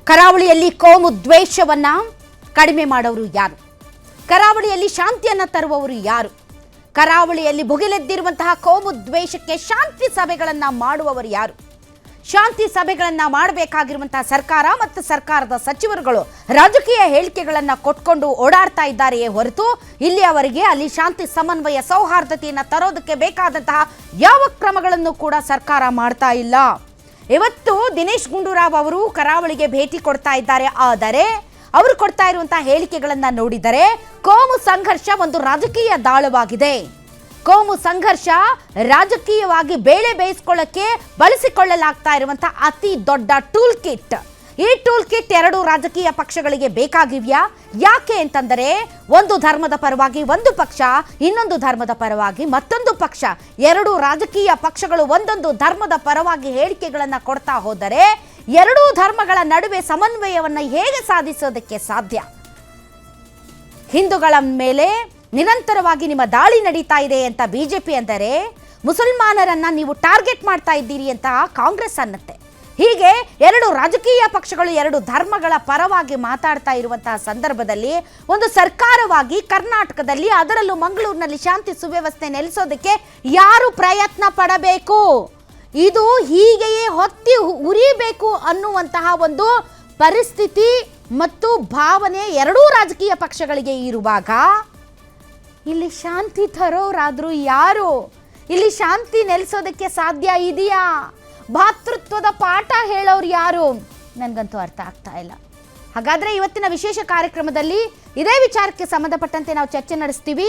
ಕರಾವಳಿಯಲ್ಲಿ ಕೋಮು ದ್ವೇಷವನ್ನ ಕಡಿಮೆ ಮಾಡೋರು ಯಾರು? ಕರಾವಳಿಯಲ್ಲಿ ಶಾಂತಿಯನ್ನ ತರುವವರು ಯಾರು? ಕರಾವಳಿಯಲ್ಲಿ ಭುಗಿಲೆದ್ದಿರುವಂತಹ ಕೋಮು ದ್ವೇಷಕ್ಕೆ ಶಾಂತಿ ಸಭೆಗಳನ್ನ ಮಾಡುವವರು ಯಾರು? ಶಾಂತಿ ಸಭೆಗಳನ್ನ ಮಾಡಬೇಕಾಗಿರುವಂತಹ ಸರ್ಕಾರ ಮತ್ತು ಸರ್ಕಾರದ ಸಚಿವರುಗಳು ರಾಜಕೀಯ ಹೇಳಿಕೆಗಳನ್ನ ಕೊಟ್ಕೊಂಡು ಓಡಾಡ್ತಾ ಇದ್ದಾರೆಯೇ ಹೊರತು ಇಲ್ಲಿ ಅವರಿಗೆ ಅಲ್ಲಿ ಶಾಂತಿ ಸಮನ್ವಯ ಸೌಹಾರ್ದತೆಯನ್ನು ತರೋದಕ್ಕೆ ಬೇಕಾದಂತಹ ಯಾವ ಕ್ರಮಗಳನ್ನು ಕೂಡ ಸರ್ಕಾರ ಮಾಡ್ತಾ ಇಲ್ಲ. ಇವತ್ತು ದಿನೇಶ್ ಗುಂಡೂರಾವ್ ಅವರು ಕರಾವಳಿಗೆ ಭೇಟಿ ಕೊಡ್ತಾ ಇದ್ದಾರೆ. ಆದರೆ ಅವರು ಕೊಡ್ತಾ ಇರುವಂತಹ ಹೇಳಿಕೆಗಳನ್ನ ನೋಡಿದರೆ ಕೋಮು ಸಂಘರ್ಷ ಒಂದು ರಾಜಕೀಯ ದಾಳವಾಗಿದೆ. ಕೋಮು ಸಂಘರ್ಷ ರಾಜಕೀಯವಾಗಿ ಬೇಳೆ ಬೇಯಿಸಿಕೊಳ್ಳಕ್ಕೆ ಬಳಸಿಕೊಳ್ಳಲಾಗ್ತಾ ಇರುವಂತಹ ಅತಿ ದೊಡ್ಡ ಟೂಲ್ ಕಿಟ್. ಈ ಟೂಲ್ ಕಿಟ್ ಎರಡು ರಾಜಕೀಯ ಪಕ್ಷಗಳಿಗೆ ಬೇಕಾಗಿವ್ಯಾ? ಯಾಕೆ ಅಂತಂದರೆ ಒಂದು ಧರ್ಮದ ಪರವಾಗಿ ಒಂದು ಪಕ್ಷ, ಇನ್ನೊಂದು ಧರ್ಮದ ಪರವಾಗಿ ಮತ್ತೊಂದು ಪಕ್ಷ. ಎರಡು ರಾಜಕೀಯ ಪಕ್ಷಗಳು ಒಂದೊಂದು ಧರ್ಮದ ಪರವಾಗಿ ಹೇಳಿಕೆಗಳನ್ನು ಕೊಡ್ತಾ ಹೋದರೆ ಎರಡೂ ಧರ್ಮಗಳ ನಡುವೆ ಸಮನ್ವಯವನ್ನು ಹೇಗೆ ಸಾಧಿಸೋದಕ್ಕೆ ಸಾಧ್ಯ? ಹಿಂದೂಗಳ ಮೇಲೆ ನಿರಂತರವಾಗಿ ನಿಮ್ಮ ದಾಳಿ ನಡೀತಾ ಇದೆ ಅಂತ ಬಿಜೆಪಿ ಅಂದರೆ, ಮುಸಲ್ಮಾನರನ್ನ ನೀವು ಟಾರ್ಗೆಟ್ ಮಾಡ್ತಾ ಇದ್ದೀರಿ ಅಂತ ಕಾಂಗ್ರೆಸ್ ಅನ್ನತ್ತೆ. ಹೀಗೆ ಎರಡು ರಾಜಕೀಯ ಪಕ್ಷಗಳು ಎರಡು ಧರ್ಮಗಳ ಪರವಾಗಿ ಮಾತಾಡ್ತಾ ಇರುವಂತಹ ಸಂದರ್ಭದಲ್ಲಿ ಒಂದು ಸರ್ಕಾರವಾಗಿ ಕರ್ನಾಟಕದಲ್ಲಿ, ಅದರಲ್ಲೂ ಮಂಗಳೂರಿನಲ್ಲಿ ಶಾಂತಿ ಸುವ್ಯವಸ್ಥೆ ನೆಲೆಸೋದಕ್ಕೆ ಯಾರು ಪ್ರಯತ್ನ ಪಡಬೇಕು? ಇದು ಹೀಗೆಯೇ ಹೊತ್ತಿ ಉರಿಬೇಕು ಅನ್ನುವಂತಹ ಒಂದು ಪರಿಸ್ಥಿತಿ ಮತ್ತು ಭಾವನೆ ಎರಡೂ ರಾಜಕೀಯ ಪಕ್ಷಗಳಿಗೆ ಇರುವಾಗ ಇಲ್ಲಿ ಶಾಂತಿ ತರೋರಾದ್ರೂ ಯಾರು? ಇಲ್ಲಿ ಶಾಂತಿ ನೆಲೆಸೋದಕ್ಕೆ ಸಾಧ್ಯ ಇದೆಯಾ? ಭಾತೃತ್ವದ ಪಾಠ ಹೇಳೋರು ಯಾರು? ನನಗಂತೂ ಅರ್ಥ ಆಗ್ತಾ ಇಲ್ಲ. ಹಾಗಾದರೆ ಇವತ್ತಿನ ವಿಶೇಷ ಕಾರ್ಯಕ್ರಮದಲ್ಲಿ ಇದೇ ವಿಚಾರಕ್ಕೆ ಸಂಬಂಧಪಟ್ಟಂತೆ ನಾವು ಚರ್ಚೆ ನಡೆಸ್ತೀವಿ.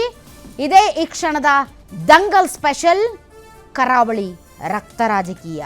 ಇದೇ ಈ ಕ್ಷಣದ ದಂಗಲ್ ಸ್ಪೆಷಲ್, ಕರಾವಳಿ ರಕ್ತ ರಾಜಕೀಯ.